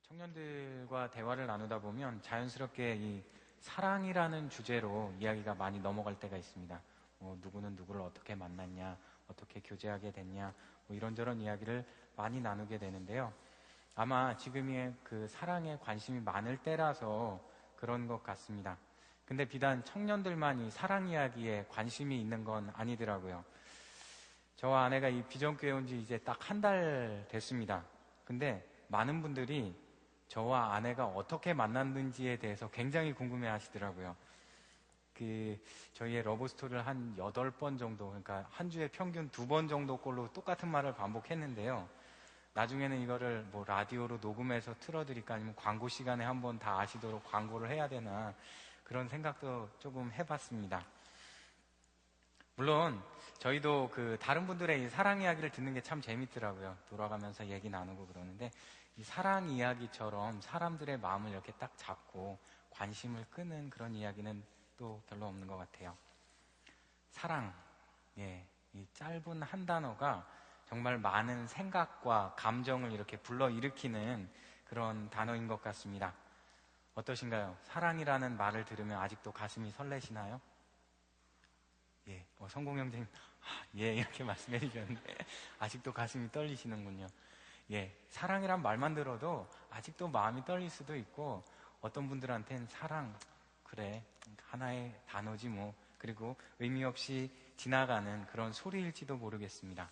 청년들과 대화를 나누다 보면 자연스럽게 이 사랑이라는 주제로 이야기가 많이 넘어갈 때가 있습니다. 누구는 누구를 어떻게 만났냐, 어떻게 교제하게 됐냐, 이런저런 이야기를 많이 나누게 되는데요. 아마 지금이 그 사랑에 관심이 많을 때라서 그런 것 같습니다. 근데 비단 청년들만 이 사랑 이야기에 관심이 있는 건 아니더라고요. 저와 아내가 이 비전교회 온 지 이제 딱 한 달 됐습니다. 근데 많은 분들이 저와 아내가 어떻게 만났는지에 대해서 굉장히 궁금해 하시더라고요. 저희의 러브스토리를 한 8번 정도, 그러니까 한 주에 평균 2번 정도 꼴로 똑같은 말을 반복했는데요. 나중에는 이거를 뭐 라디오로 녹음해서 틀어드릴까 아니면 광고 시간에 한번 다 아시도록 광고를 해야 되나 그런 생각도 조금 해봤습니다. 물론 저희도 다른 분들의 이 사랑 이야기를 듣는 게 참 재밌더라고요. 돌아가면서 얘기 나누고 그러는데 이 사랑 이야기처럼 사람들의 마음을 이렇게 딱 잡고 관심을 끄는 그런 이야기는 또 별로 없는 것 같아요. 사랑, 이 짧은 한 단어가 정말 많은 생각과 감정을 이렇게 불러일으키는 그런 단어인 것 같습니다. 어떠신가요? 사랑이라는 말을 들으면 아직도 가슴이 설레시나요? 성공 형제님, 이렇게 말씀해 주셨는데 아직도 가슴이 떨리시는군요. 사랑이란 말만 들어도 아직도 마음이 떨릴 수도 있고, 어떤 분들한테는 사랑, 그래, 하나의 단어지 뭐, 그리고 의미 없이 지나가는 그런 소리일지도 모르겠습니다.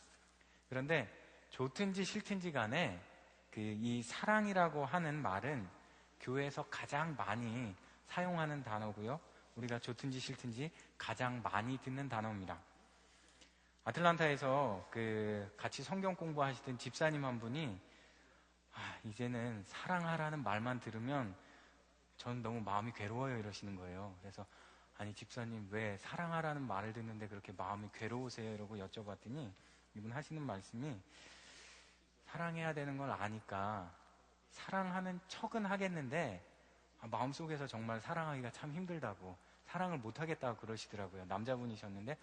그런데 좋든지 싫든지 간에 이 사랑이라고 하는 말은 교회에서 가장 많이 사용하는 단어고요. 우리가 좋든지 싫든지 가장 많이 듣는 단어입니다. 아틀란타에서 같이 성경 공부하시던 집사님 한 분이 이제는 사랑하라는 말만 들으면 전 너무 마음이 괴로워요 이러시는 거예요. 그래서 아니 집사님 왜 사랑하라는 말을 듣는데 그렇게 마음이 괴로우세요? 이러고 여쭤봤더니 이분 하시는 말씀이 사랑해야 되는 걸 아니까 사랑하는 척은 하겠는데 마음속에서 정말 사랑하기가 참 힘들다고, 사랑을 못하겠다고 그러시더라고요. 남자분이셨는데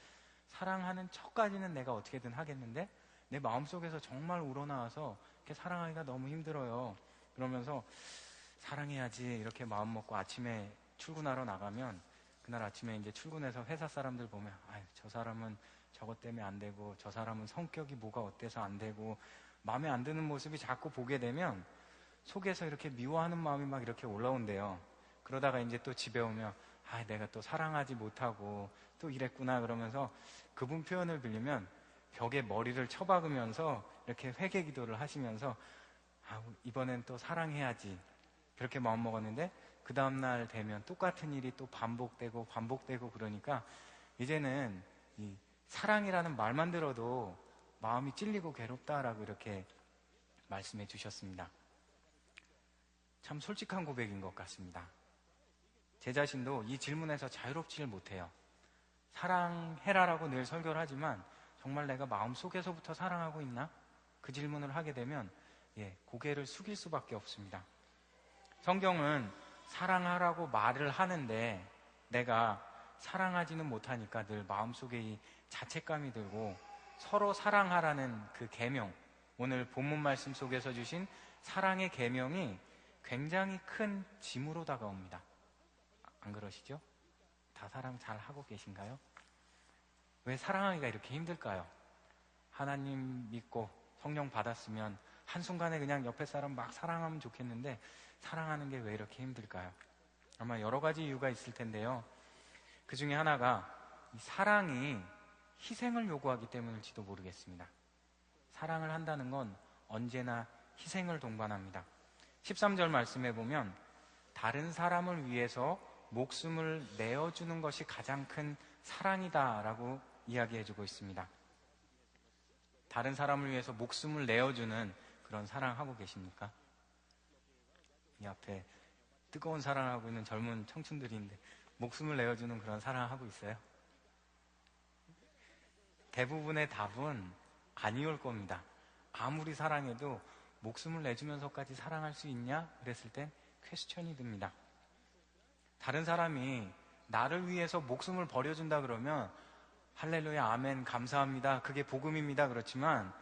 사랑하는 척까지는 내가 어떻게든 하겠는데 내 마음속에서 정말 우러나와서 이렇게 사랑하기가 너무 힘들어요. 그러면서 사랑해야지 이렇게 마음먹고 아침에 출근하러 나가면 그날 아침에 이제 출근해서 회사 사람들 보면 저 사람은 저것 때문에 안 되고 저 사람은 성격이 뭐가 어때서 안 되고 마음에 안 드는 모습이 자꾸 보게 되면 속에서 이렇게 미워하는 마음이 막 이렇게 올라온대요. 그러다가 이제 또 집에 오면 내가 또 사랑하지 못하고 또 이랬구나 그러면서 그분 표현을 빌리면 벽에 머리를 쳐박으면서 이렇게 회개 기도를 하시면서 이번엔 또 사랑해야지 그렇게 마음먹었는데 그 다음날 되면 똑같은 일이 또 반복되고 그러니까 이제는 이 사랑이라는 말만 들어도 마음이 찔리고 괴롭다라고 이렇게 말씀해 주셨습니다. 참 솔직한 고백인 것 같습니다. 제 자신도 이 질문에서 자유롭지를 못해요. 사랑해라라고 늘 설교를 하지만 정말 내가 마음속에서부터 사랑하고 있나? 그 질문을 하게 되면 고개를 숙일 수밖에 없습니다. 성경은 사랑하라고 말을 하는데 내가 사랑하지는 못하니까 늘 마음속에 이 자책감이 들고 서로 사랑하라는 그 계명, 오늘 본문 말씀 속에서 주신 사랑의 계명이 굉장히 큰 짐으로 다가옵니다. 안 그러시죠? 다 사랑 잘 하고 계신가요? 왜 사랑하기가 이렇게 힘들까요? 하나님 믿고 성령 받았으면 한순간에 그냥 옆에 사람 막 사랑하면 좋겠는데 사랑하는 게 왜 이렇게 힘들까요? 아마 여러 가지 이유가 있을 텐데요. 그 중에 하나가 이 사랑이 희생을 요구하기 때문일지도 모르겠습니다. 사랑을 한다는 건 언제나 희생을 동반합니다. 13절 말씀해 보면 다른 사람을 위해서 목숨을 내어주는 것이 가장 큰 사랑이다라고 이야기해주고 있습니다. 다른 사람을 위해서 목숨을 내어주는 그런 사랑하고 계십니까? 이 앞에 뜨거운 사랑하고 있는 젊은 청춘들인데 목숨을 내어주는 그런 사랑하고 있어요? 대부분의 답은 아니올 겁니다. 아무리 사랑해도 목숨을 내주면서까지 사랑할 수 있냐? 그랬을 땐 퀘스천이 듭니다. 다른 사람이 나를 위해서 목숨을 버려준다 그러면 할렐루야, 아멘, 감사합니다. 그게 복음입니다. 그렇지만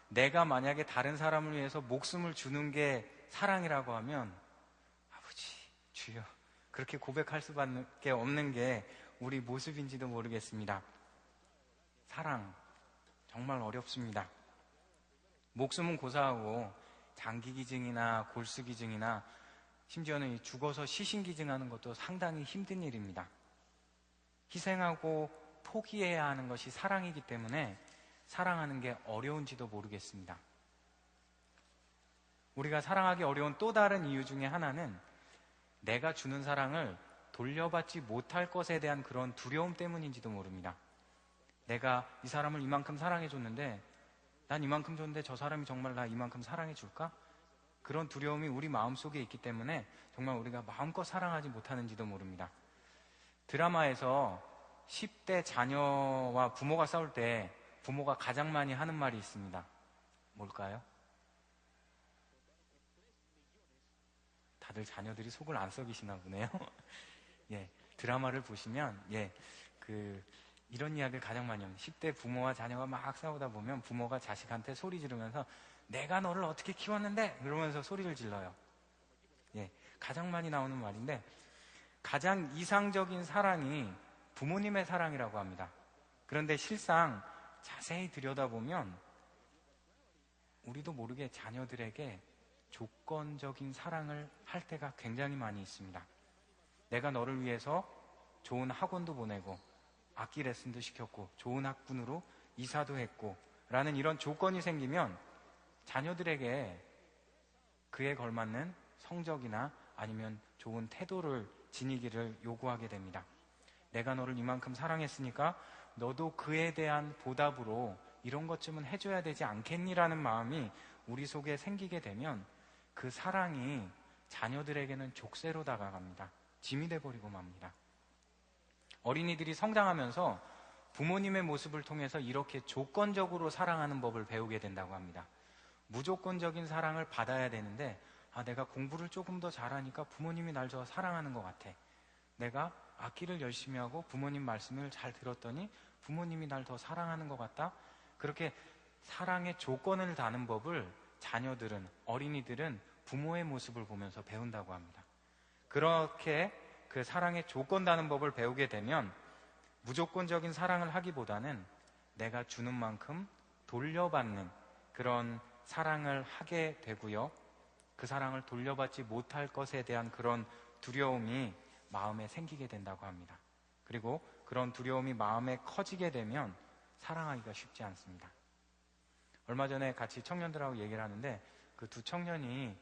내가 만약에 다른 사람을 위해서 목숨을 주는 게 사랑이라고 하면 아버지, 주여, 그렇게 고백할 수밖에 없는 게 우리 모습인지도 모르겠습니다. 사랑, 정말 어렵습니다. 목숨은 고사하고 장기기증이나 골수기증이나 심지어는 죽어서 시신기증하는 것도 상당히 힘든 일입니다. 희생하고 포기해야 하는 것이 사랑이기 때문에 사랑하는 게 어려운지도 모르겠습니다. 우리가 사랑하기 어려운 또 다른 이유 중에 하나는 내가 주는 사랑을 돌려받지 못할 것에 대한 그런 두려움 때문인지도 모릅니다. 내가 이 사람을 이만큼 사랑해줬는데, 난 이만큼 줬는데 저 사람이 정말 나 이만큼 사랑해줄까? 그런 두려움이 우리 마음속에 있기 때문에 정말 우리가 마음껏 사랑하지 못하는지도 모릅니다. 드라마에서 10대 자녀와 부모가 싸울 때 부모가 가장 많이 하는 말이 있습니다. 뭘까요? 다들 자녀들이 속을 안 썩이시나 보네요. 예, 드라마를 보시면 이런 이야기를 가장 많이 합니다. 10대 부모와 자녀가 막 싸우다 보면 부모가 자식한테 소리 지르면서 내가 너를 어떻게 키웠는데? 그러면서 소리를 질러요. 예, 가장 많이 나오는 말인데 가장 이상적인 사랑이 부모님의 사랑이라고 합니다. 그런데 실상 자세히 들여다보면 우리도 모르게 자녀들에게 조건적인 사랑을 할 때가 굉장히 많이 있습니다. 내가 너를 위해서 좋은 학원도 보내고 악기 레슨도 시켰고 좋은 학군으로 이사도 했고 라는 이런 조건이 생기면 자녀들에게 그에 걸맞는 성적이나 아니면 좋은 태도를 지니기를 요구하게 됩니다. 내가 너를 이만큼 사랑했으니까 너도 그에 대한 보답으로 이런 것쯤은 해줘야 되지 않겠니라는 마음이 우리 속에 생기게 되면 그 사랑이 자녀들에게는 족쇄로 다가갑니다. 짐이 돼버리고 맙니다. 어린이들이 성장하면서 부모님의 모습을 통해서 이렇게 조건적으로 사랑하는 법을 배우게 된다고 합니다. 무조건적인 사랑을 받아야 되는데 내가 공부를 조금 더 잘하니까 부모님이 날 더 사랑하는 것 같아. 내가 악기를 열심히 하고 부모님 말씀을 잘 들었더니 부모님이 날 더 사랑하는 것 같다. 그렇게 사랑의 조건을 다는 법을 자녀들은, 어린이들은 부모의 모습을 보면서 배운다고 합니다. 그렇게 그 사랑의 조건 다는 법을 배우게 되면 무조건적인 사랑을 하기보다는 내가 주는 만큼 돌려받는 그런 사랑을 하게 되고요. 그 사랑을 돌려받지 못할 것에 대한 그런 두려움이 마음에 생기게 된다고 합니다. 그리고 그런 두려움이 마음에 커지게 되면 사랑하기가 쉽지 않습니다. 얼마 전에 같이 청년들하고 얘기를 하는데 그 두 청년이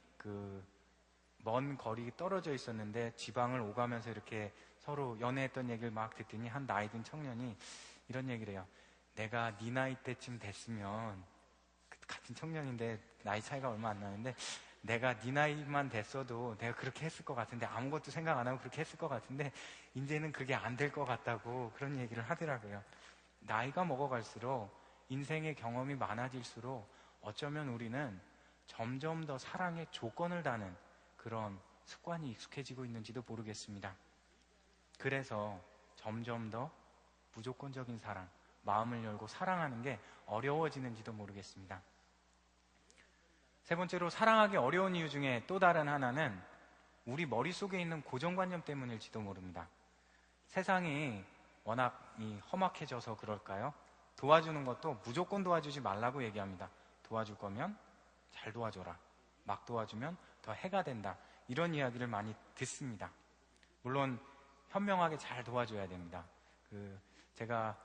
먼 거리 떨어져 있었는데 지방을 오가면서 이렇게 서로 연애했던 얘기를 막 듣더니 한 나이 든 청년이 이런 얘기를 해요. 내가 네 나이 때쯤 됐으면, 같은 청년인데 나이 차이가 얼마 안 나는데, 내가 네 나이만 됐어도 내가 그렇게 했을 것 같은데, 아무것도 생각 안 하고 그렇게 했을 것 같은데 이제는 그게 안 될 것 같다고 그런 얘기를 하더라고요. 나이가 먹어갈수록 인생의 경험이 많아질수록 어쩌면 우리는 점점 더 사랑의 조건을 다는 그런 습관이 익숙해지고 있는지도 모르겠습니다. 그래서 점점 더 무조건적인 사랑, 마음을 열고 사랑하는 게 어려워지는지도 모르겠습니다. 세 번째로 사랑하기 어려운 이유 중에 또 다른 하나는 우리 머릿속에 있는 고정관념 때문일지도 모릅니다. 세상이 워낙 험악해져서 그럴까요? 도와주는 것도 무조건 도와주지 말라고 얘기합니다. 도와줄 거면 잘 도와줘라. 막 도와주면 더 해가 된다. 이런 이야기를 많이 듣습니다. 물론 현명하게 잘 도와줘야 됩니다. 제가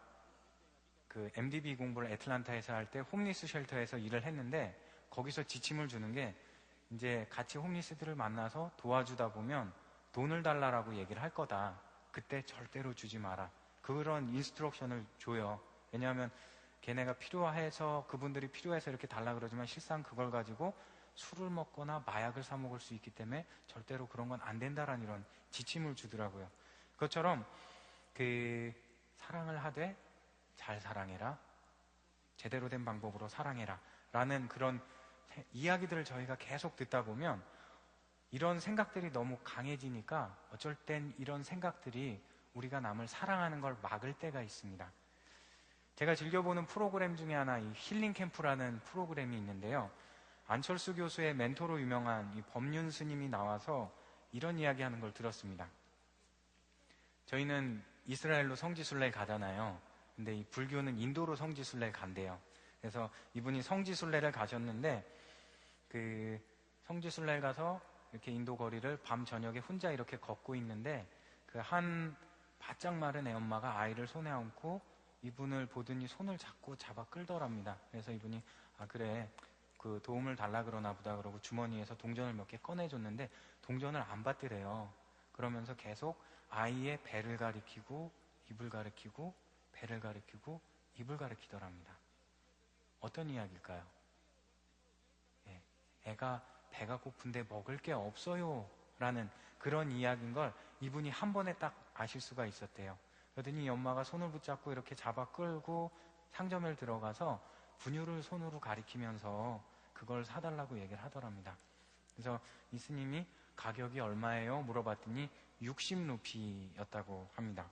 MDB 공부를 애틀란타에서 할 때 홈리스 쉘터에서 일을 했는데 거기서 지침을 주는 게 이제 같이 홈리스들을 만나서 도와주다 보면 돈을 달라라고 얘기를 할 거다. 그때 절대로 주지 마라. 그런 인스트럭션을 줘요. 왜냐하면 걔네가 필요해서, 그분들이 필요해서 이렇게 달라 그러지만 실상 그걸 가지고 술을 먹거나 마약을 사 먹을 수 있기 때문에 절대로 그런 건 안 된다라는 이런 지침을 주더라고요. 그것처럼 사랑을 하되 잘 사랑해라, 제대로 된 방법으로 사랑해라 라는 그런 이야기들을 저희가 계속 듣다 보면 이런 생각들이 너무 강해지니까 어쩔 땐 이런 생각들이 우리가 남을 사랑하는 걸 막을 때가 있습니다. 제가 즐겨보는 프로그램 중에 하나 이 힐링 캠프라는 프로그램이 있는데요. 안철수 교수의 멘토로 유명한 이 법륜 스님이 나와서 이런 이야기하는 걸 들었습니다. 저희는 이스라엘로 성지순례 가잖아요. 근데 이 불교는 인도로 성지순례 간대요. 그래서 이분이 성지순례를 가셨는데 그 성지순례 가서 이렇게 인도 거리를 밤 저녁에 혼자 이렇게 걷고 있는데 그 한 바짝 마른 애엄마가 아이를 손에 안고 이분을 보더니 손을 자꾸 잡아 끌더랍니다. 그래서 이분이 아 그래 그 도움을 달라 그러나 보다 그러고 주머니에서 동전을 몇 개 꺼내줬는데 동전을 안 받더래요. 그러면서 계속 아이의 배를 가리키고 입을 가리키고 배를 가리키고 입을 가리키더랍니다. 어떤 이야기일까요? 예, 애가 배가 고픈데 먹을 게 없어요 라는 그런 이야기인 걸 이분이 한 번에 딱 아실 수가 있었대요. 그러더니 엄마가 손을 붙잡고 이렇게 잡아 끌고 상점에 들어가서 분유를 손으로 가리키면서 그걸 사달라고 얘기를 하더랍니다. 그래서 이 스님이 가격이 얼마예요? 물어봤더니 60루피였다고 합니다.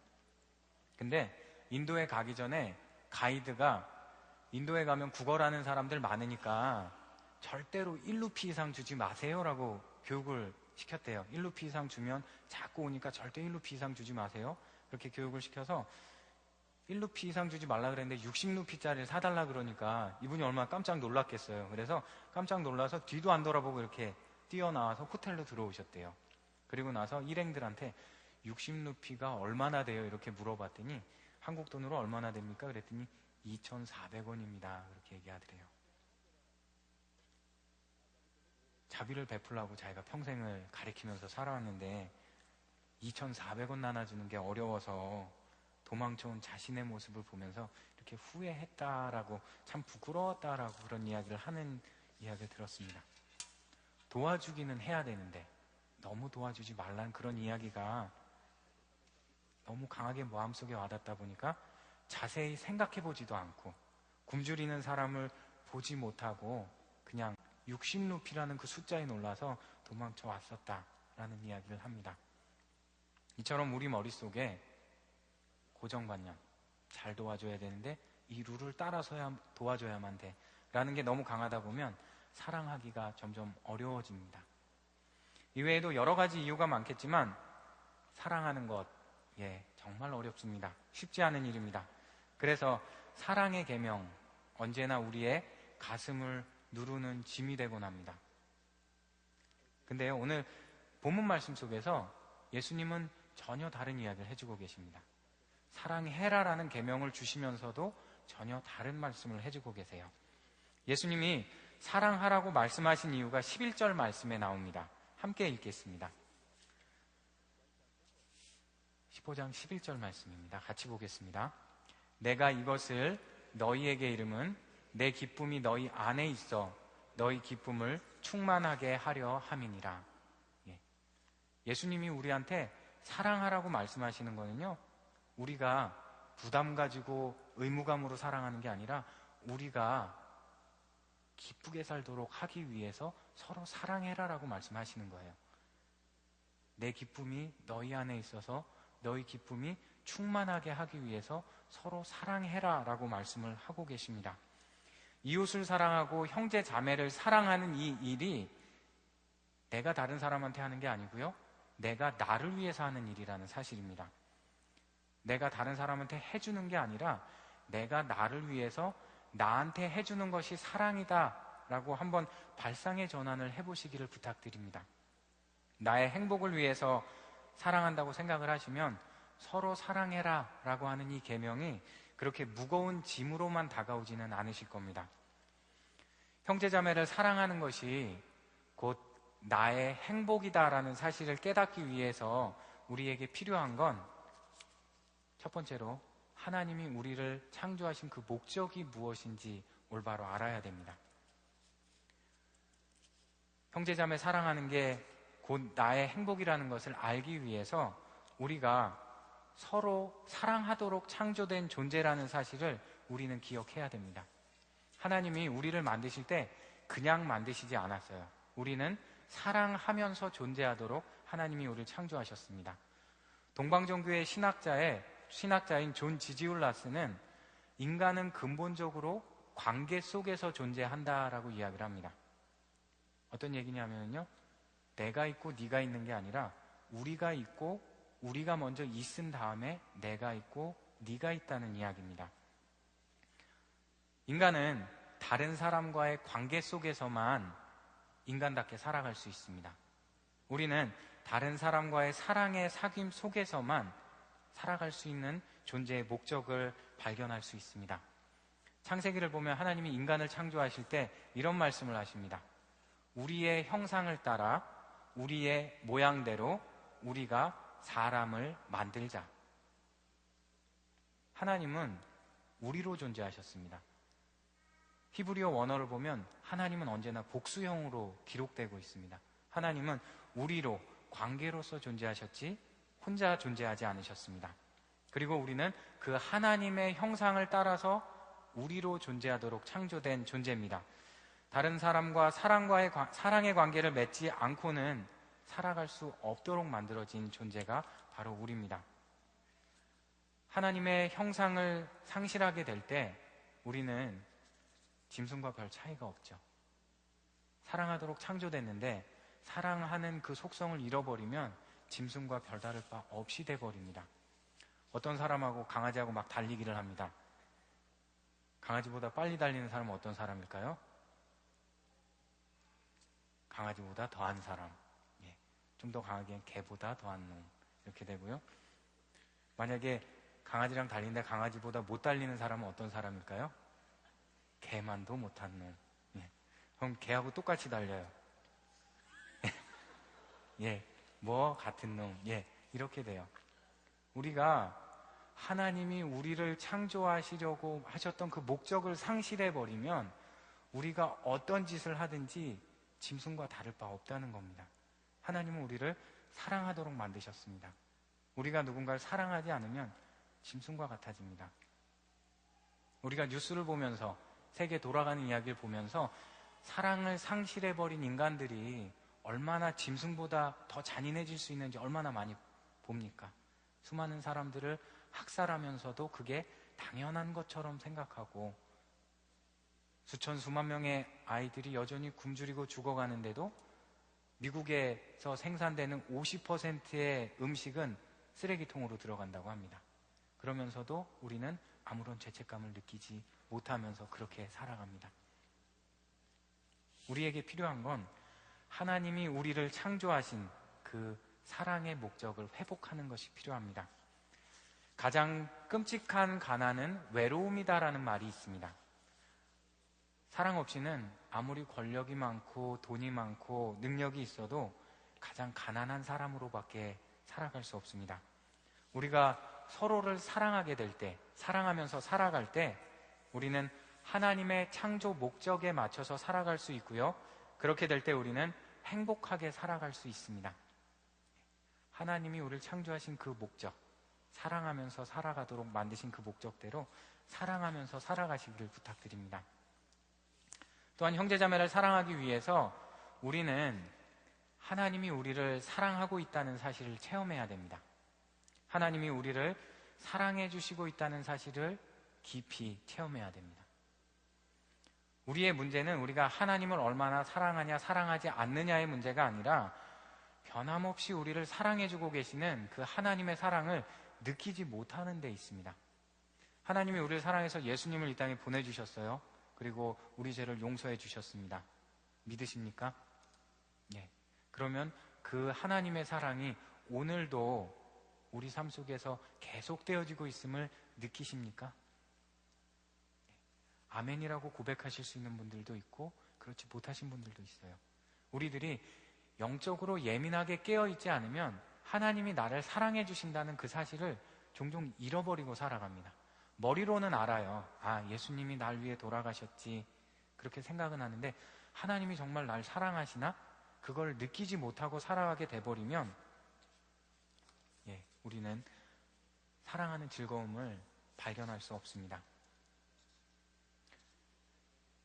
근데 인도에 가기 전에 가이드가 인도에 가면 국어라는 사람들 많으니까 절대로 1루피 이상 주지 마세요 라고 교육을 시켰대요. 1루피 이상 주면 자꾸 오니까 절대 1루피 이상 주지 마세요. 그렇게 교육을 시켜서 1루피 이상 주지 말라 그랬는데 60루피짜리를 사달라 그러니까 이분이 얼마나 깜짝 놀랐겠어요. 그래서 깜짝 놀라서 뒤도 안 돌아보고 이렇게 뛰어나와서 호텔로 들어오셨대요. 그리고 나서 일행들한테 60루피가 얼마나 돼요? 이렇게 물어봤더니 한국 돈으로 얼마나 됩니까? 그랬더니 2,400원입니다. 그렇게 얘기하더래요. 자비를 베풀라고 자기가 평생을 가리키면서 살아왔는데 2,400원 나눠주는 게 어려워서 도망쳐온 자신의 모습을 보면서 이렇게 후회했다라고 참 부끄러웠다라고 그런 이야기를 하는 이야기를 들었습니다. 도와주기는 해야 되는데 너무 도와주지 말라는 그런 이야기가 너무 강하게 마음속에 와닿다 보니까 자세히 생각해보지도 않고 굶주리는 사람을 보지 못하고 그냥 60루피라는 그 숫자에 놀라서 도망쳐 왔었다라는 이야기를 합니다. 이처럼 우리 머릿속에 고정관념, 잘 도와줘야 되는데 이 룰을 따라서야 도와줘야만 돼 라는 게 너무 강하다 보면 사랑하기가 점점 어려워집니다. 이외에도 여러 가지 이유가 많겠지만 사랑하는 것, 정말 어렵습니다. 쉽지 않은 일입니다. 그래서 사랑의 계명, 언제나 우리의 가슴을 누르는 짐이 되곤 합니다. 근데요, 오늘 본문 말씀 속에서 예수님은 전혀 다른 이야기를 해주고 계십니다. 사랑해라라는 계명을 주시면서도 전혀 다른 말씀을 해주고 계세요. 예수님이 사랑하라고 말씀하신 이유가 11절 말씀에 나옵니다. 함께 읽겠습니다. 15장 11절 말씀입니다. 같이 보겠습니다. 내가 이것을 너희에게 이름은 내 기쁨이 너희 안에 있어 너희 기쁨을 충만하게 하려 함이니라. 예수님이 우리한테 사랑하라고 말씀하시는 거는요, 우리가 부담 가지고 의무감으로 사랑하는 게 아니라 우리가 기쁘게 살도록 하기 위해서 서로 사랑해라라고 말씀하시는 거예요. 내 기쁨이 너희 안에 있어서 너희 기쁨이 충만하게 하기 위해서 서로 사랑해라라고 말씀을 하고 계십니다. 이웃을 사랑하고 형제 자매를 사랑하는 이 일이 내가 다른 사람한테 하는 게 아니고요, 내가 나를 위해서 하는 일이라는 사실입니다. 내가 다른 사람한테 해주는 게 아니라 내가 나를 위해서 나한테 해주는 것이 사랑이다 라고 한번 발상의 전환을 해보시기를 부탁드립니다. 나의 행복을 위해서 사랑한다고 생각을 하시면 서로 사랑해라 라고 하는 이 계명이 그렇게 무거운 짐으로만 다가오지는 않으실 겁니다. 형제자매를 사랑하는 것이 곧 나의 행복이다라는 사실을 깨닫기 위해서 우리에게 필요한 건 첫 번째로 하나님이 우리를 창조하신 그 목적이 무엇인지 올바로 알아야 됩니다. 형제자매 사랑하는 게 곧 나의 행복이라는 것을 알기 위해서 우리가 서로 사랑하도록 창조된 존재라는 사실을 우리는 기억해야 됩니다. 하나님이 우리를 만드실 때 그냥 만드시지 않았어요. 우리는 사랑하면서 존재하도록 하나님이 우리를 창조하셨습니다. 동방종교의 신학자인 존 지지울라스는 인간은 근본적으로 관계 속에서 존재한다라고 이야기를 합니다. 어떤 얘기냐면요, 내가 있고 네가 있는 게 아니라 우리가 있고 우리가 먼저 있은 다음에 내가 있고 네가 있다는 이야기입니다. 인간은 다른 사람과의 관계 속에서만 인간답게 살아갈 수 있습니다. 우리는 다른 사람과의 사랑의 사귐 속에서만 살아갈 수 있는 존재의 목적을 발견할 수 있습니다. 창세기를 보면 하나님이 인간을 창조하실 때 이런 말씀을 하십니다. 우리의 형상을 따라 우리의 모양대로 우리가 사람을 만들자. 하나님은 우리로 존재하셨습니다. 히브리어 원어를 보면 하나님은 언제나 복수형으로 기록되고 있습니다. 하나님은 우리로, 관계로서 존재하셨지 혼자 존재하지 않으셨습니다. 그리고 우리는 그 하나님의 형상을 따라서 우리로 존재하도록 창조된 존재입니다. 다른 사람과 사랑의 관계를 맺지 않고는 살아갈 수 없도록 만들어진 존재가 바로 우리입니다. 하나님의 형상을 상실하게 될 때 우리는 짐승과 별 차이가 없죠. 사랑하도록 창조됐는데 사랑하는 그 속성을 잃어버리면 짐승과 별다를 바 없이 돼버립니다. 어떤 사람하고 강아지하고 막 달리기를 합니다. 강아지보다 빨리 달리는 사람은 어떤 사람일까요? 강아지보다 더한 사람. 좀 더 강하게 개보다 더한 놈. 이렇게 되고요. 만약에 강아지랑 달리는데 강아지보다 못 달리는 사람은 어떤 사람일까요? 개만도 못한 놈. 그럼 개하고 똑같이 달려요. 뭐 같은 놈. 이렇게 돼요. 우리가 하나님이 우리를 창조하시려고 하셨던 그 목적을 상실해버리면 우리가 어떤 짓을 하든지 짐승과 다를 바 없다는 겁니다. 하나님은 우리를 사랑하도록 만드셨습니다. 우리가 누군가를 사랑하지 않으면 짐승과 같아집니다. 우리가 뉴스를 보면서 세계 돌아가는 이야기를 보면서 사랑을 상실해버린 인간들이 얼마나 짐승보다 더 잔인해질 수 있는지 얼마나 많이 봅니까? 수많은 사람들을 학살하면서도 그게 당연한 것처럼 생각하고 수천 수만 명의 아이들이 여전히 굶주리고 죽어가는데도 미국에서 생산되는 50%의 음식은 쓰레기통으로 들어간다고 합니다. 그러면서도 우리는 아무런 죄책감을 느끼지 못하면서 그렇게 살아갑니다. 우리에게 필요한 건 하나님이 우리를 창조하신 그 사랑의 목적을 회복하는 것이 필요합니다. 가장 끔찍한 가난은 외로움이다라는 말이 있습니다. 사랑 없이는 아무리 권력이 많고 돈이 많고 능력이 있어도 가장 가난한 사람으로밖에 살아갈 수 없습니다. 우리가 서로를 사랑하게 될 때, 사랑하면서 살아갈 때 우리는 하나님의 창조 목적에 맞춰서 살아갈 수 있고요. 그렇게 될 때 우리는 행복하게 살아갈 수 있습니다. 하나님이 우리를 창조하신 그 목적, 사랑하면서 살아가도록 만드신 그 목적대로 사랑하면서 살아가시기를 부탁드립니다. 또한 형제자매를 사랑하기 위해서 우리는 하나님이 우리를 사랑하고 있다는 사실을 체험해야 됩니다. 하나님이 우리를 사랑해 주시고 있다는 사실을 깊이 체험해야 됩니다. 우리의 문제는 우리가 하나님을 얼마나 사랑하냐 사랑하지 않느냐의 문제가 아니라 변함없이 우리를 사랑해 주고 계시는 그 하나님의 사랑을 느끼지 못하는 데 있습니다. 하나님이 우리를 사랑해서 예수님을 이 땅에 보내주셨어요. 그리고 우리 죄를 용서해 주셨습니다. 믿으십니까? 그러면 그 하나님의 사랑이 오늘도 우리 삶 속에서 계속되어지고 있음을 느끼십니까? 아멘이라고 고백하실 수 있는 분들도 있고 그렇지 못하신 분들도 있어요. 우리들이 영적으로 예민하게 깨어있지 않으면 하나님이 나를 사랑해 주신다는 그 사실을 종종 잃어버리고 살아갑니다. 머리로는 알아요. 예수님이 날 위해 돌아가셨지. 그렇게 생각은 하는데 하나님이 정말 날 사랑하시나? 그걸 느끼지 못하고 살아가게 돼버리면 우리는 사랑하는 즐거움을 발견할 수 없습니다.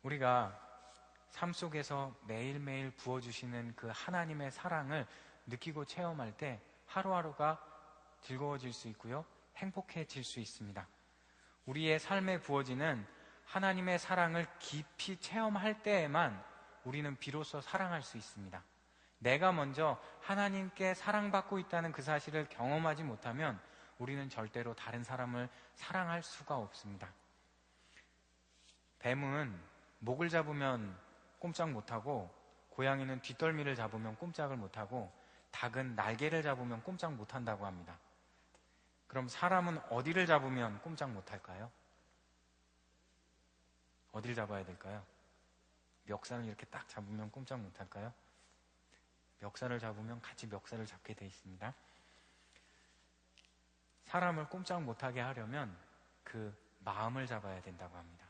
우리가 삶 속에서 매일매일 부어주시는 그 하나님의 사랑을 느끼고 체험할 때 하루하루가 즐거워질 수 있고요. 행복해질 수 있습니다. 우리의 삶에 부어지는 하나님의 사랑을 깊이 체험할 때에만 우리는 비로소 사랑할 수 있습니다. 내가 먼저 하나님께 사랑받고 있다는 그 사실을 경험하지 못하면 우리는 절대로 다른 사람을 사랑할 수가 없습니다. 뱀은 목을 잡으면 꼼짝 못하고, 고양이는 뒷덜미를 잡으면 꼼짝을 못하고, 닭은 날개를 잡으면 꼼짝 못한다고 합니다. 그럼 사람은 어디를 잡으면 꼼짝 못할까요? 어디를 잡아야 될까요? 멱살을 이렇게 딱 잡으면 꼼짝 못할까요? 멱살을 잡으면 같이 멱살을 잡게 돼 있습니다. 사람을 꼼짝 못하게 하려면 그 마음을 잡아야 된다고 합니다.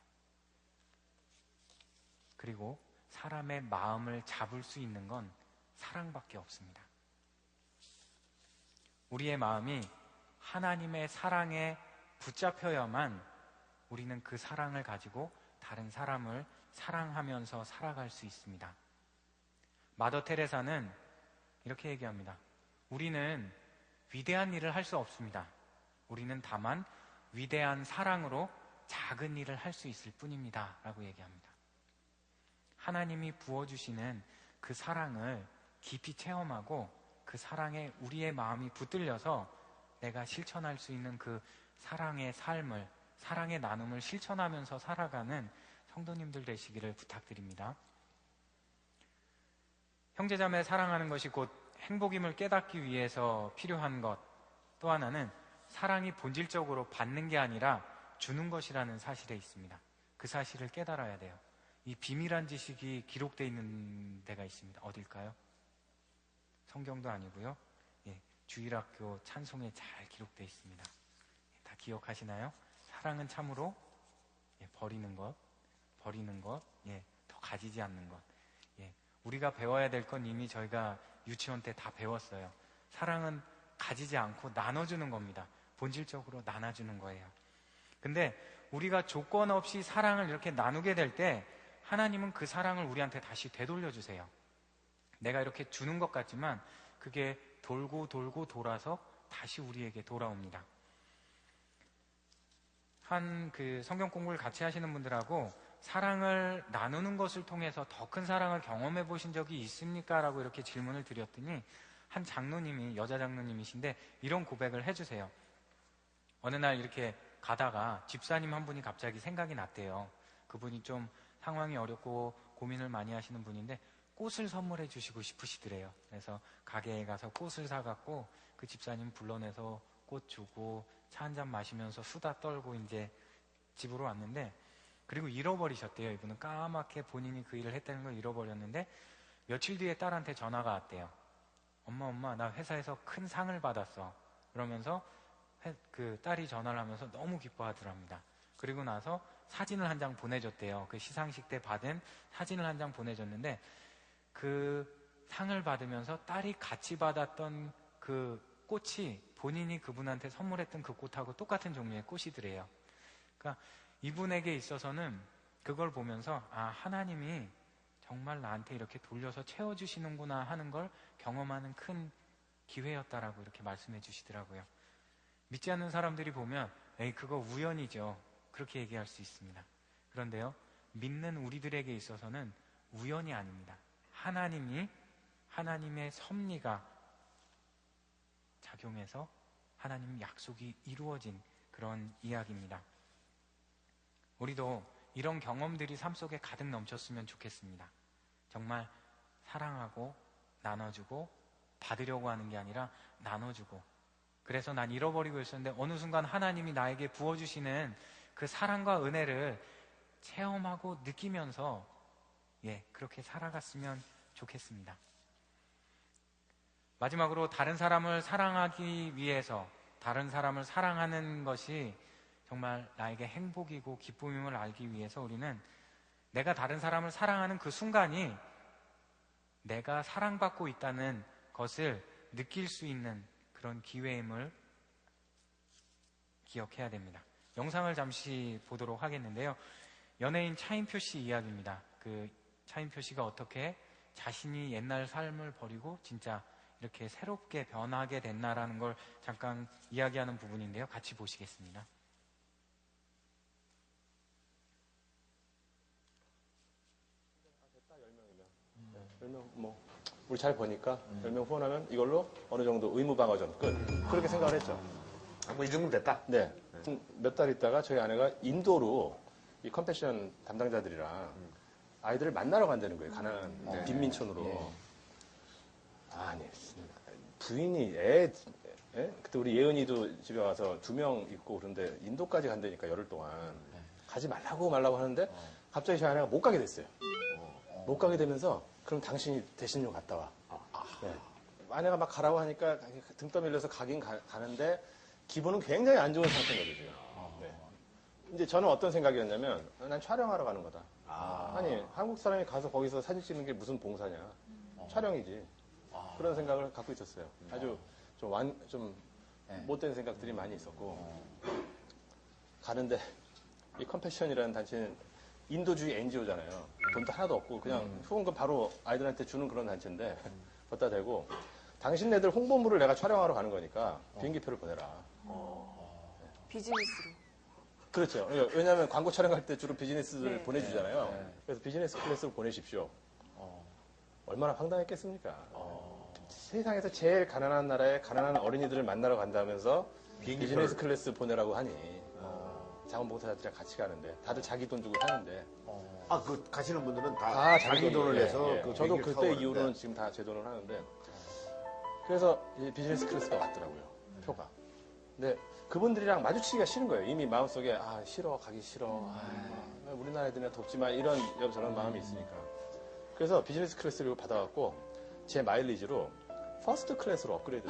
그리고 사람의 마음을 잡을 수 있는 건 사랑밖에 없습니다. 우리의 마음이 하나님의 사랑에 붙잡혀야만 우리는 그 사랑을 가지고 다른 사람을 사랑하면서 살아갈 수 있습니다. 마더 테레사는 이렇게 얘기합니다. 우리는 위대한 일을 할 수 없습니다. 우리는 다만 위대한 사랑으로 작은 일을 할 수 있을 뿐입니다. 라고 얘기합니다. 하나님이 부어주시는 그 사랑을 깊이 체험하고 그 사랑에 우리의 마음이 붙들려서 내가 실천할 수 있는 그 사랑의 삶을, 사랑의 나눔을 실천하면서 살아가는 성도님들 되시기를 부탁드립니다. 형제자매 사랑하는 것이 곧 행복임을 깨닫기 위해서 필요한 것, 또 하나는 사랑이 본질적으로 받는 게 아니라 주는 것이라는 사실에 있습니다. 그 사실을 깨달아야 돼요. 이 비밀한 지식이 기록되어 있는 데가 있습니다. 어딜까요? 성경도 아니고요. 주일학교 찬송에 잘 기록되어 있습니다. 다 기억하시나요? 사랑은 참으로 버리는 것, 더 가지지 않는 것. 우리가 배워야 될 건 이미 저희가 유치원 때 다 배웠어요. 사랑은 가지지 않고 나눠주는 겁니다. 본질적으로 나눠주는 거예요. 근데 우리가 조건 없이 사랑을 이렇게 나누게 될 때 하나님은 그 사랑을 우리한테 다시 되돌려주세요. 내가 이렇게 주는 것 같지만 그게 돌고 돌고 돌아서 다시 우리에게 돌아옵니다. 한 그 성경 공부를 같이 하시는 분들하고 사랑을 나누는 것을 통해서 더 큰 사랑을 경험해 보신 적이 있습니까? 라고 이렇게 질문을 드렸더니 한 장로님이, 여자 장로님이신데 이런 고백을 해주세요. 어느 날 이렇게 가다가 집사님 한 분이 갑자기 생각이 났대요. 그분이 좀 상황이 어렵고 고민을 많이 하시는 분인데 꽃을 선물해 주시고 싶으시더래요. 그래서 가게에 가서 꽃을 사갖고 그 집사님 불러내서 꽃 주고 차 한잔 마시면서 수다 떨고 이제 집으로 왔는데, 그리고 잃어버리셨대요. 이분은 까맣게 본인이 그 일을 했다는 걸 잃어버렸는데 며칠 뒤에 딸한테 전화가 왔대요. 엄마 나 회사에서 큰 상을 받았어. 그러면서 그 딸이 전화를 하면서 너무 기뻐하더랍니다. 그리고 나서 사진을 한 장 보내줬대요. 그 시상식 때 받은 사진을 한 장 보내줬는데 그 상을 받으면서 딸이 같이 받았던 그 꽃이 본인이 그분한테 선물했던 그 꽃하고 똑같은 종류의 꽃이더래요. 그러니까 이분에게 있어서는 그걸 보면서 하나님이 정말 나한테 이렇게 돌려서 채워주시는구나 하는 걸 경험하는 큰 기회였다라고 이렇게 말씀해 주시더라고요. 믿지 않는 사람들이 보면 그거 우연이죠. 그렇게 얘기할 수 있습니다. 그런데요, 믿는 우리들에게 있어서는 우연이 아닙니다. 하나님의 섭리가 작용해서 하나님 약속이 이루어진 그런 이야기입니다. 우리도 이런 경험들이 삶 속에 가득 넘쳤으면 좋겠습니다. 정말 사랑하고 나눠주고 받으려고 하는 게 아니라 나눠주고, 그래서 난 잃어버리고 있었는데 어느 순간 하나님이 나에게 부어주시는 그 사랑과 은혜를 체험하고 느끼면서 그렇게 살아갔으면 좋겠습니다. 마지막으로 다른 사람을 사랑하기 위해서 다른 사람을 사랑하는 것이 정말 나에게 행복이고 기쁨임을 알기 위해서 우리는 내가 다른 사람을 사랑하는 그 순간이 내가 사랑받고 있다는 것을 느낄 수 있는 그런 기회임을 기억해야 됩니다. 영상을 잠시 보도록 하겠는데요. 연예인 차인표 씨 이야기입니다. 그 차인표 씨가 어떻게 자신이 옛날 삶을 버리고 진짜 이렇게 새롭게 변하게 됐나라는 걸 잠깐 이야기하는 부분인데요. 같이 보시겠습니다. 됐다, 10명이면. 10명 뭐 우리 잘 버니까 10명 후원하면 이걸로 어느 정도 의무방어전 끝. 그렇게 생각을 했죠. 뭐 이 정도면 됐다. 네. 몇 달 있다가 저희 아내가 인도로 이 컴패션 담당자들이랑 아이들을 만나러 간다는 거예요. 가난한 빈민촌으로. 아니, 부인이 그때 우리 예은이도 집에 와서 2명 있고 그런데 인도까지 간다니까 열흘 동안 가지 말라고 하는데 갑자기 저희 아내가 못 가게 됐어요. 못 가게 되면서 그럼 당신이 대신 좀 갔다 와. 네. 아내가 막 가라고 하니까 등 떠밀려서 가긴 가는데 기분은 굉장히 안 좋은 상태인 거죠, 지금. 네. 이제 저는 어떤 생각이었냐면 난 촬영하러 가는 거다. 아니, 한국 사람이 가서 거기서 사진 찍는 게 무슨 봉사냐. 촬영이지. 그런 생각을 갖고 있었어요. 아주 좀 못된 생각들이 많이 있었고. 가는데 이 컴패션이라는 단체는 인도주의 NGO잖아요. 돈도 하나도 없고 그냥 후원금 바로 아이들한테 주는 그런 단체인데 갖다 대고 당신네들 홍보물을 내가 촬영하러 가는 거니까 비행기표를 보내라. 비즈니스로. 그렇죠. 왜냐하면 광고 촬영할 때 주로 비즈니스를 보내주잖아요. 그래서 비즈니스 클래스로 보내십시오. 얼마나 황당했겠습니까? 세상에서 제일 가난한 나라의 가난한 어린이들을 만나러 간다면서 비즈니스 클래스 보내라고 하니 자원봉사자들이랑 같이 가는데 다들 자기 돈 주고 사는데 그 가시는 분들은 다 자기 돈을 내서 그 저도 비행기를 그때 타고 이후로는 가는데. 지금 다 제 돈을 하는데 그래서 이제 비즈니스 클래스가 왔더라고요. 표가. 근데 그분들이랑 마주치기가 싫은 거예요. 이미 마음속에 싫어 가기 싫어. 우리나라 애들이나 덥지만 이런 저런 마음이 있으니까. 그래서 비즈니스 클래스를 받아갖고 제 마일리지로 퍼스트 클래스로 업그레이드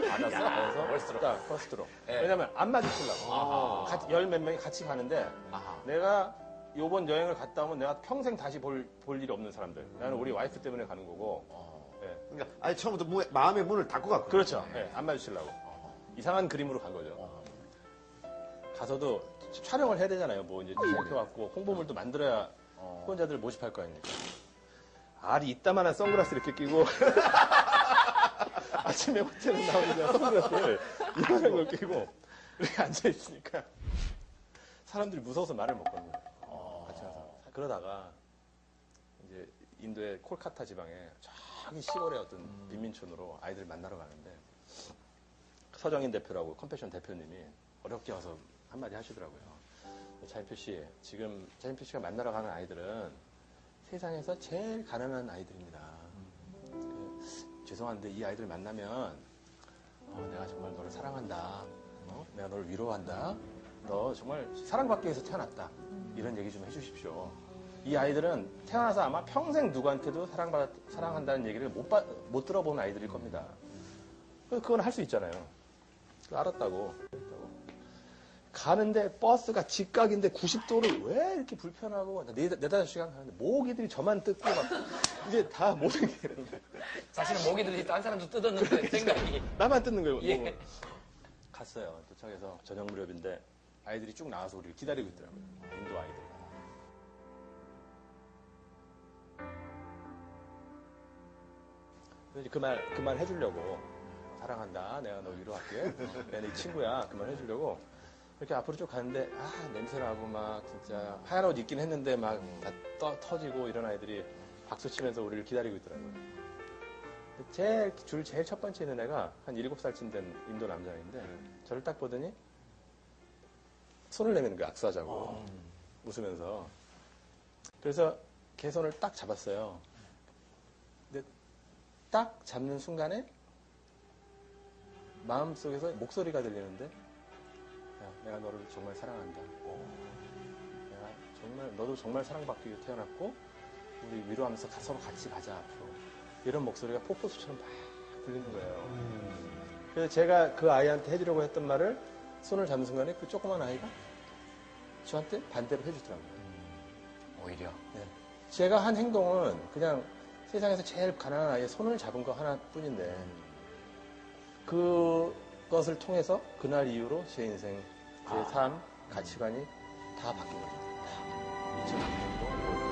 받아서 딱 퍼스트로. 왜냐면 안 마주치려고. 같이 열 몇 명이 같이 가는데 내가 요번 여행을 갔다 오면 내가 평생 다시 볼 일이 없는 사람들. 나는 우리 와이프 때문에 가는 거고. 그러니까 아예 처음부터 마음의 문을 닫고 갔고. 그렇죠. 안 마주치려고. 이상한 그림으로 간 거죠. 가서도 촬영을 해야 되잖아요. 뭐 이제 시작해왔고 홍보물도 만들어야 후원자들을 모집할 거 아닙니까. 알이 이따만한 선글라스 이렇게 끼고 아침에 호텔에 나오는 선글라스를 이만한 걸 끼고 이렇게 앉아있으니까 사람들이 무서워서 말을 못 거는 거예요. 같이 가서. 그러다가 이제 인도의 콜카타 지방에 저기 시골의 어떤 빈민촌으로 아이들 만나러 가는데 서정인 대표라고 컴패션 대표님이 어렵게 와서 한마디 하시더라고요. 차인표 씨, 지금 차인표 씨가 만나러 가는 아이들은 세상에서 제일 가난한 아이들입니다. 죄송한데 이 아이들 만나면 내가 정말 너를 사랑한다. 내가 너를 위로한다. 너 정말 사랑받기 위해서 태어났다. 이런 얘기 좀 해주십시오. 이 아이들은 태어나서 아마 평생 누구한테도 사랑한다는 얘기를 못 들어본 아이들일 겁니다. 그건 할 수 있잖아요. 알았다고. 가는데 버스가 직각인데 90도를 왜 이렇게 불편하고 네다섯 시간 가는데 모기들이 저만 뜯고 막 이제 다 모든 게 사실은 모기들이 딴 사람도 뜯었는데 생각이 나만 뜯는 거예요. 예. 갔어요. 도착해서 저녁 무렵인데 아이들이 쭉 나와서 우리를 기다리고 있더라고요. 인도 아이들. 그래서 그 말 해주려고 사랑한다. 내가 너 위로할게. 내 네 친구야. 그 말 해주려고 이렇게 앞으로 쭉 가는데 냄새나고 막 진짜 하얀 옷 입긴 했는데 막 다 터지고 이런 아이들이 박수 치면서 우리를 기다리고 있더라고요. 제일 첫 번째 있는 애가 한 7살쯤 된 인도 남자인데 저를 딱 보더니 손을 내미는 거야. 악수하자고. 웃으면서. 그래서 걔 손을 딱 잡았어요. 근데 딱 잡는 순간에 마음속에서 목소리가 들리는데 내가 너를 정말 사랑한다. 너도 정말 사랑받기 위해 태어났고 우리 위로하면서 서로 같이 가자 앞으로. 이런 목소리가 폭포수처럼 막 들리는 거예요. 그래서 제가 그 아이한테 해주려고 했던 말을 손을 잡는 순간에 그 조그만 아이가 저한테 반대로 해주더라고요. 오히려 네. 제가 한 행동은 그냥 세상에서 제일 가난한 아이의 손을 잡은 거 하나뿐인데 그것을 통해서 그날 이후로 제 인생, 제 삶, 가치관이 다 바뀐 거죠. 2006년도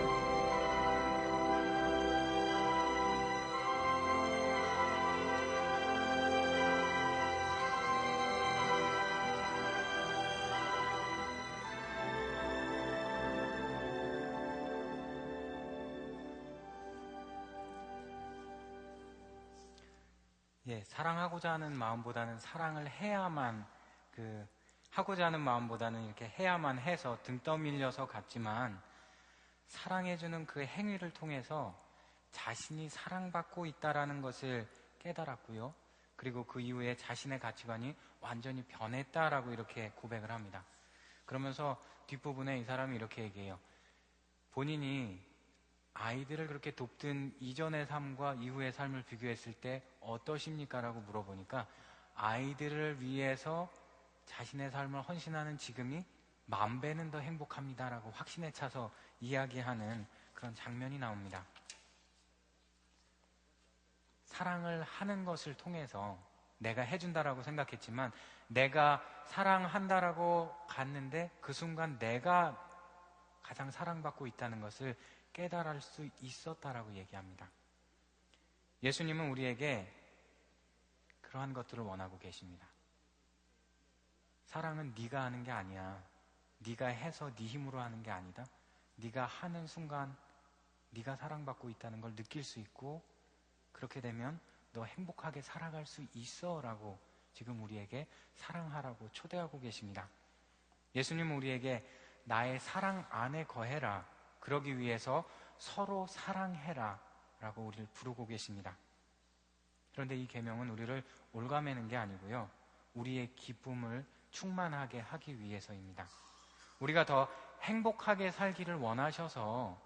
예, 사랑하고자 하는 마음보다는 사랑을 해야만 하고자 하는 마음보다는 이렇게 해야만 해서 등 떠밀려서 갔지만 사랑해주는 그 행위를 통해서 자신이 사랑받고 있다라는 것을 깨달았고요. 그리고 그 이후에 자신의 가치관이 완전히 변했다라고 이렇게 고백을 합니다. 그러면서 뒷부분에 이 사람이 이렇게 얘기해요. 본인이 아이들을 그렇게 돕던 이전의 삶과 이후의 삶을 비교했을 때 어떠십니까? 라고 물어보니까 아이들을 위해서 자신의 삶을 헌신하는 지금이 10,000배는 더 행복합니다라고 확신에 차서 이야기하는 그런 장면이 나옵니다. 사랑을 하는 것을 통해서 내가 해준다라고 생각했지만 내가 사랑한다라고 갔는데 그 순간 내가 가장 사랑받고 있다는 것을 깨달을 수 있었다라고 얘기합니다. 예수님은 우리에게 그러한 것들을 원하고 계십니다. 사랑은 네가 하는 게 아니야. 네가 해서 네 힘으로 하는 게 아니다. 네가 하는 순간 네가 사랑받고 있다는 걸 느낄 수 있고 그렇게 되면 너 행복하게 살아갈 수 있어 라고 지금 우리에게 사랑하라고 초대하고 계십니다. 예수님은 우리에게 나의 사랑 안에 거해라. 그러기 위해서 서로 사랑해라 라고 우리를 부르고 계십니다. 그런데 이 계명은 우리를 올가매는 게 아니고요. 우리의 기쁨을 충만하게 하기 위해서입니다. 우리가 더 행복하게 살기를 원하셔서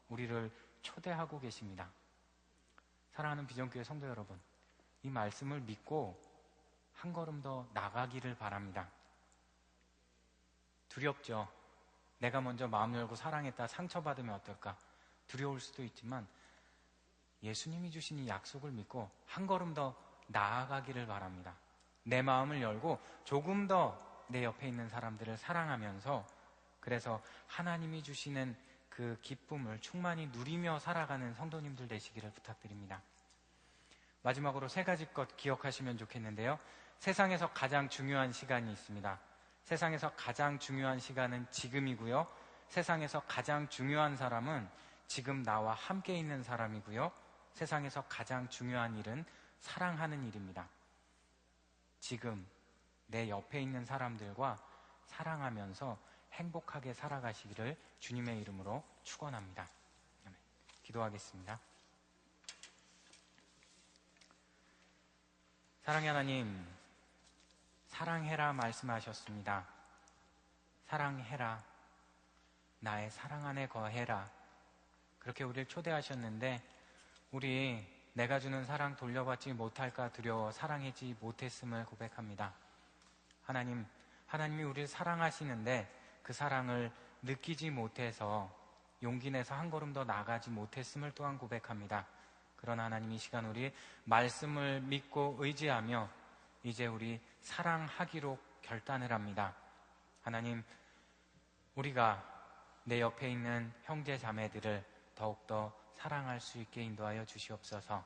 우리를 초대하고 계십니다. 사랑하는 비전교회 성도 여러분, 이 말씀을 믿고 한 걸음 더 나가기를 바랍니다. 두렵죠? 내가 먼저 마음 열고 사랑했다 상처받으면 어떨까? 두려울 수도 있지만 예수님이 주신 이 약속을 믿고 한 걸음 더 나아가기를 바랍니다. 내 마음을 열고 조금 더 내 옆에 있는 사람들을 사랑하면서 그래서 하나님이 주시는 그 기쁨을 충만히 누리며 살아가는 성도님들 되시기를 부탁드립니다. 마지막으로 3가지 것 기억하시면 좋겠는데요. 세상에서 가장 중요한 시간이 있습니다. 세상에서 가장 중요한 시간은 지금이고요. 세상에서 가장 중요한 사람은 지금 나와 함께 있는 사람이고요. 세상에서 가장 중요한 일은 사랑하는 일입니다. 지금 내 옆에 있는 사람들과 사랑하면서 행복하게 살아가시기를 주님의 이름으로 축원합니다. 기도하겠습니다. 사랑의 하나님, 사랑해라 말씀하셨습니다. 사랑해라. 나의 사랑 안에 거해라. 그렇게 우리를 초대하셨는데 우리 내가 주는 사랑 돌려받지 못할까 두려워 사랑하지 못했음을 고백합니다. 하나님이 우리를 사랑하시는데 그 사랑을 느끼지 못해서 용기 내서 한 걸음 더 나가지 못했음을 또한 고백합니다. 그러나 하나님 이 시간 우리 말씀을 믿고 의지하며 이제 우리 사랑하기로 결단을 합니다. 하나님, 우리가 내 옆에 있는 형제 자매들을 더욱더 사랑할 수 있게 인도하여 주시옵소서.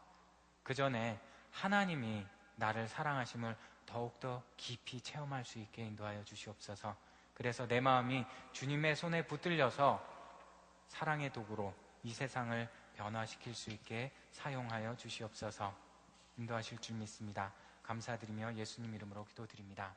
그 전에 하나님이 나를 사랑하심을 더욱더 깊이 체험할 수 있게 인도하여 주시옵소서. 그래서 내 마음이 주님의 손에 붙들려서 사랑의 도구로 이 세상을 변화시킬 수 있게 사용하여 주시옵소서. 인도하실 줄 믿습니다. 감사드리며 예수님 이름으로 기도드립니다.